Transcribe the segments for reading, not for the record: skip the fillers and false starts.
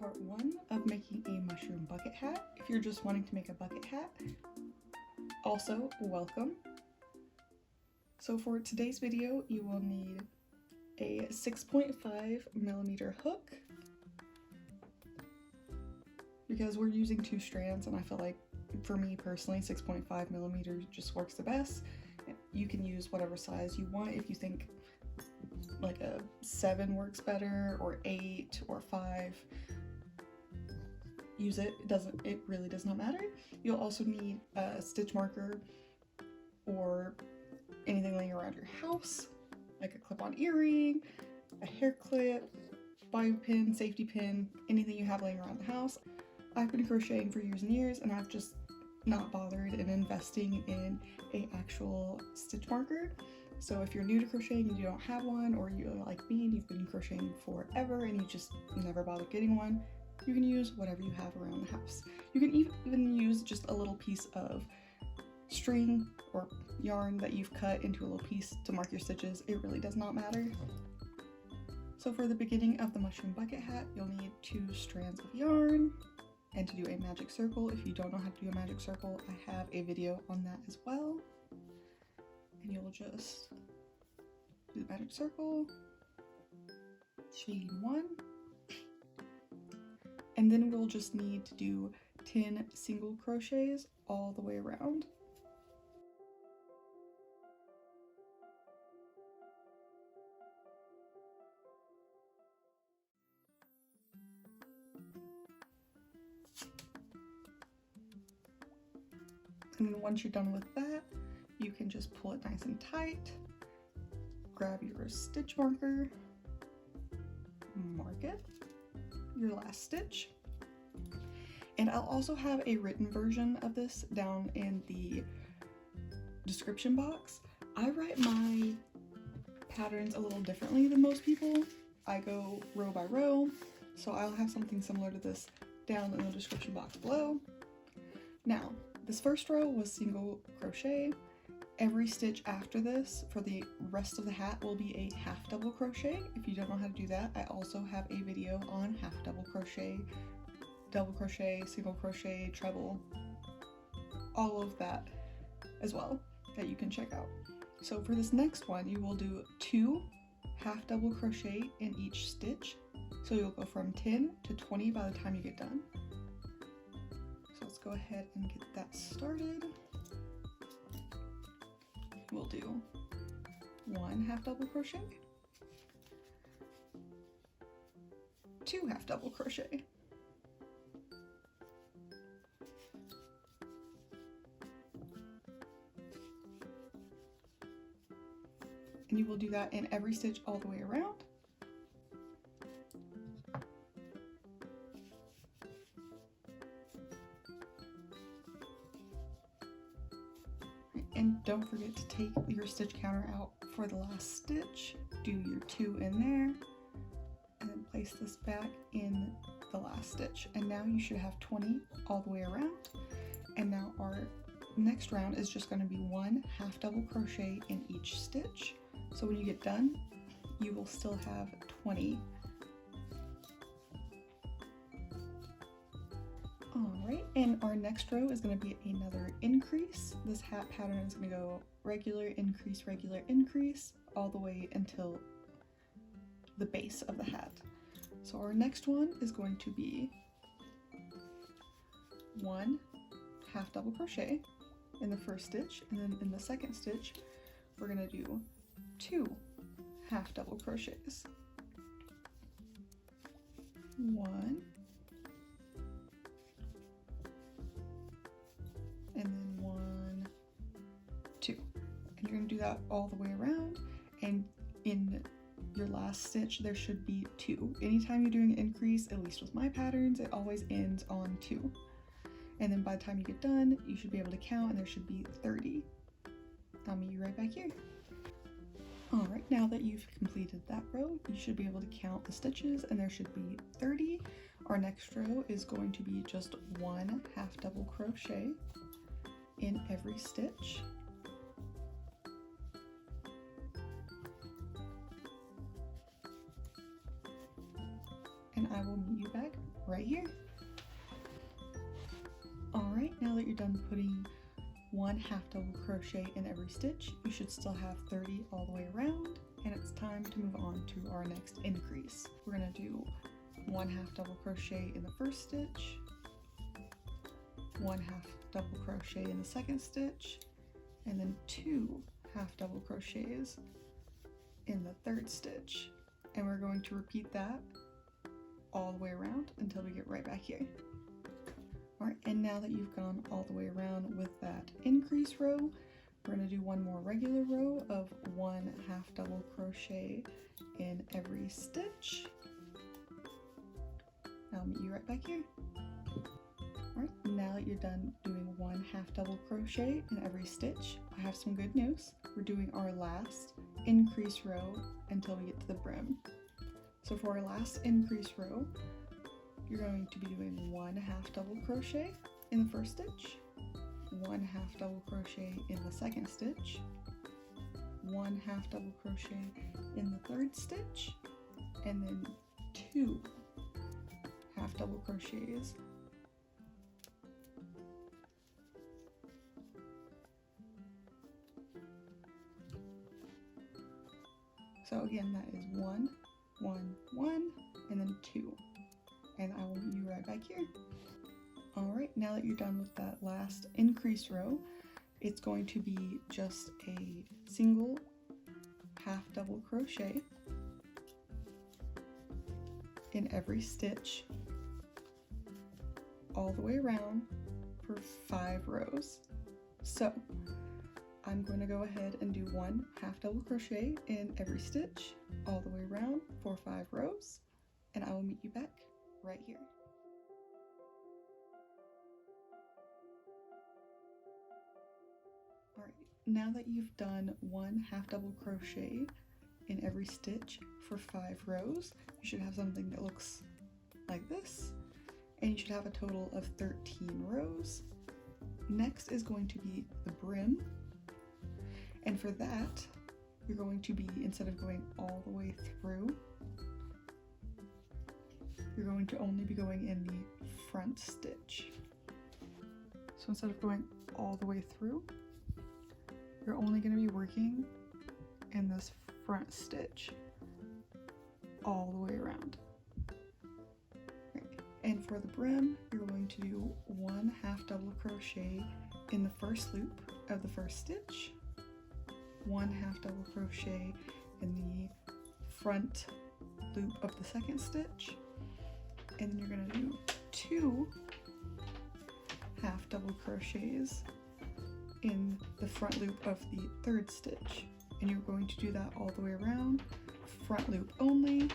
part 1 of making a mushroom bucket hat. If you're just wanting to make a bucket hat, also welcome. So for today's video, you will need a 6.5mm hook, because we're using 2 strands and I feel like for me personally 6.5mm just works the best. You can use whatever size you want. If you think like a 7 works better, or 8 or 5, use it. It really does not matter. You'll also need a stitch marker or anything laying around your house, like a clip-on earring, a hair clip, bobby pin, safety pin, anything you have laying around the house. I've been crocheting for years and years, and I've just not bothered in investing in an actual stitch marker. So if you're new to crocheting and you don't have one, or you're like me and you've been crocheting forever and you just never bothered getting one, you can use whatever you have around the house. You can even use just a little piece of string or yarn that you've cut into a little piece to mark your stitches. It really does not matter. So for the beginning of the mushroom bucket hat, you'll need 2 strands of yarn. And to do a magic circle, if you don't know how to do a magic circle, I have a video on that as well. And you'll just do the magic circle, chain 1, and then we'll just need to do 10 single crochets all the way around. And then once you're done with that, you can just pull it nice and tight, grab your stitch marker, mark it, your last stitch. And I'll also have a written version of this down in the description box. I write my patterns a little differently than most people. I go row by row, so I'll have something similar to this down in the description box below. Now, this first row was single crochet. Every stitch after this for the rest of the hat will be a half double crochet. If you don't know how to do that, I also have a video on half double crochet, double crochet, single crochet, treble, all of that as well that you can check out. So for this next one, you will do 2 half double crochet in each stitch. So you'll go from 10 to 20 by the time you get done. So let's go ahead and get that started. We'll do 1 half double crochet, 2 half double crochet, and you will do that in every stitch all the way around. And don't forget to take your stitch counter out for the last stitch. Do your 2 in there, and then place this back in the last stitch. And now you should have 20 all the way around. And now our next round is just going to be 1 half double crochet in each stitch. So when you get done, you will still have 20. Alright, and our next row is going to be another increase. This hat pattern is going to go regular, increase, all the way until the base of the hat. So our next one is going to be 1 half double crochet in the first stitch, and then in the second stitch, we're going to do 2 half double crochets. 1, and then 1, 2. And you're going to do that all the way around, and in your last stitch there should be 2. Anytime you're doing an increase, at least with my patterns, it always ends on 2. And then by the time you get done, you should be able to count, and there should be 30. I'll meet you right back here. Alright, now that you've completed that row, you should be able to count the stitches, and there should be 30. Our next row is going to be just 1 half double crochet in every stitch. And I will meet you back right here. Alright, now that you're done putting 1 half double crochet in every stitch, you should still have 30 all the way around, and it's time to move on to our next increase. We're going to do 1 half double crochet in the first stitch, 1 half double crochet in the second stitch, and then 2 half double crochets in the third stitch. And we're going to repeat that all the way around until we get right back here. Alright, and now that you've gone all the way around with that increase row, we're going to do one more regular row of 1 half double crochet in every stitch. I'll meet you right back here. Alright, now that you're done doing 1 half double crochet in every stitch, I have some good news. We're doing our last increase row until we get to the brim. So for our last increase row, you're going to be doing 1 half double crochet in the first stitch, 1 half double crochet in the second stitch, 1 half double crochet in the third stitch, and then 2 half double crochets so again, that is 1, 1, 1, and then 2. And I will meet you right back here. Alright, now that you're done with that last increase row, it's going to be just a single half double crochet in every stitch all the way around for 5 rows. So I'm going to go ahead and do 1 half double crochet in every stitch all the way around for 5 rows, and I will meet you back right here. Alright, now that you've done 1 half double crochet in every stitch for 5 rows, you should have something that looks like this, and you should have a total of 13 rows. Next is going to be the brim, and for that, you're going to be, instead of going all the way through, you're going to only be going in the front stitch. So instead of going all the way through, you're only going to be working in this front stitch all the way around. Right. And for the brim, you're going to do 1 half double crochet in the first loop of the first stitch, 1 half double crochet in the front loop of the second stitch, and then you're going to do 2 half double crochets in the front loop of the third stitch, and you're going to do that all the way around, front loop only,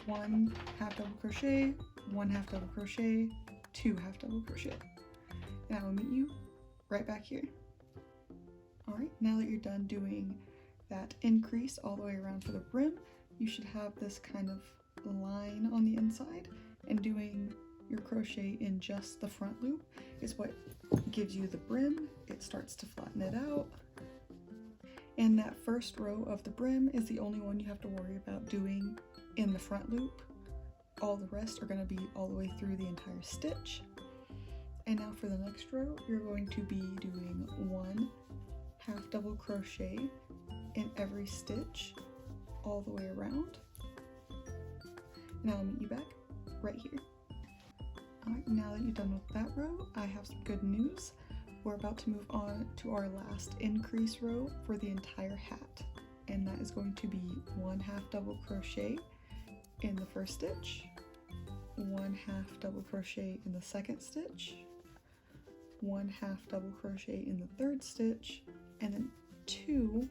1 half double crochet, 1 half double crochet, 2 half double crochet, and I will meet you right back here. Alright, now that you're done doing that increase all the way around for the brim, you should have this kind of line on the inside, and doing your crochet in just the front loop is what gives you the brim. It starts to flatten it out, and that first row of the brim is the only one you have to worry about doing in the front loop. All the rest are going to be all the way through the entire stitch. And now for the next row, you're going to be doing 1 half double crochet in every stitch all the way around, and I'll meet you back right here. Alright, now that you're done with that row, I have some good news. We're about to move on to our last increase row for the entire hat, and that is going to be 1 half double crochet in the first stitch, 1 half double crochet in the second stitch, 1 half double crochet in the third stitch, and then 2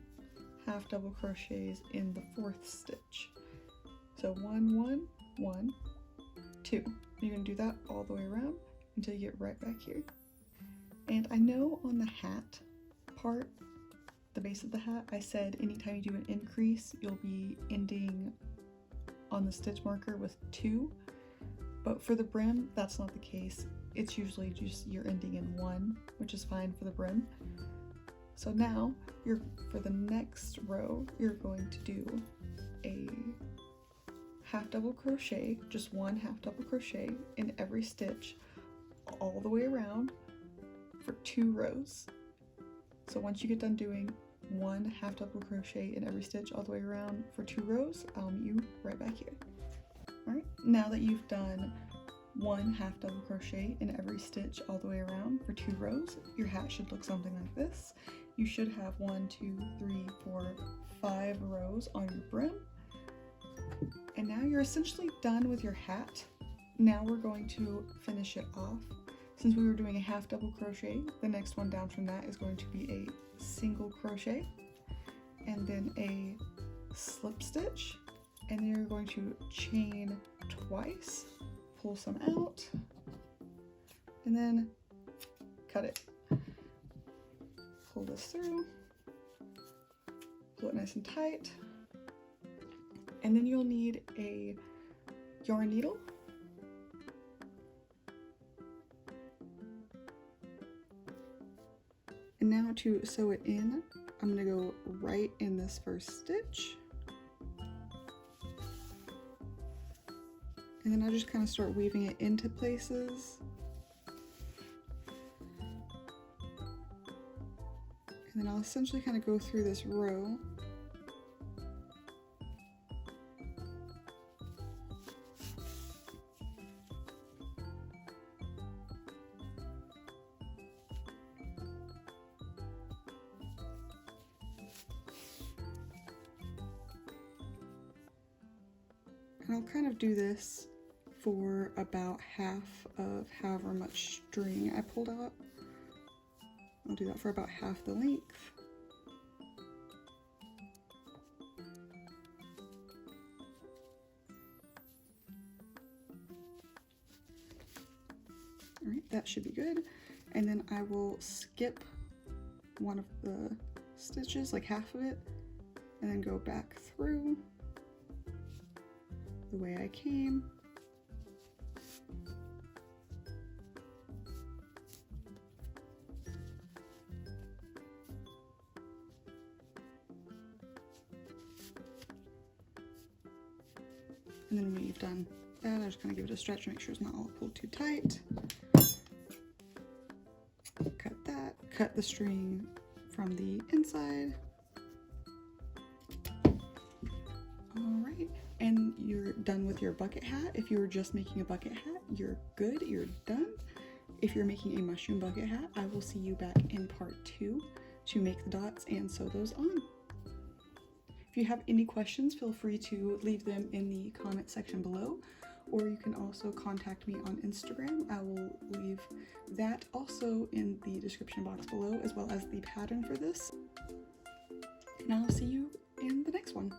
half double crochets in the fourth stitch. So 1, 1, 1, 2. You're going to do that all the way around until you get right back here. And I know on the hat part, the base of the hat, I said anytime you do an increase, you'll be ending on the stitch marker with 2, but for the brim, that's not the case. It's usually just you're ending in 1, which is fine for the brim. So now, for the next row, you're going to do a half double crochet, just one half double crochet in every stitch all the way around for 2 rows. So once you get done doing one half double crochet in every stitch all the way around for 2 rows, I'll meet you right back here. All right, now that you've done one half double crochet in every stitch all the way around for 2 rows, your hat should look something like this. You should have 1, 2, 3, 4, 5 rows on your brim. And now you're essentially done with your hat. Now we're going to finish it off. Since we were doing a half double crochet, the next one down from that is going to be a single crochet and then a slip stitch, and then you're going to chain twice, pull some out, and then cut it. Pull this through, pull it nice and tight, and then you'll need a yarn needle. And now to sew it in, I'm going to go right in this first stitch. And then I just kind of start weaving it into places. And then I'll essentially kind of go through this row. And I'll kind of do this for about half of however much string I pulled out. I'll do that for about half the length. All right, that should be good. And then I will skip one of the stitches, like half of it, and then go back through the way I came. And then when you've done that, I just kind of give it a stretch, make sure it's not all pulled too tight. Cut that, cut the string from the inside. All right, and you're done with your bucket hat. If you were just making a bucket hat, you're good, you're done. If you're making a mushroom bucket hat, I will see you back in part 2 to make the dots and sew those on. If you have any questions, feel free to leave them in the comment section below, or you can also contact me on Instagram. I will leave that also in the description box below, as well as the pattern for this. And I'll see you in the next one.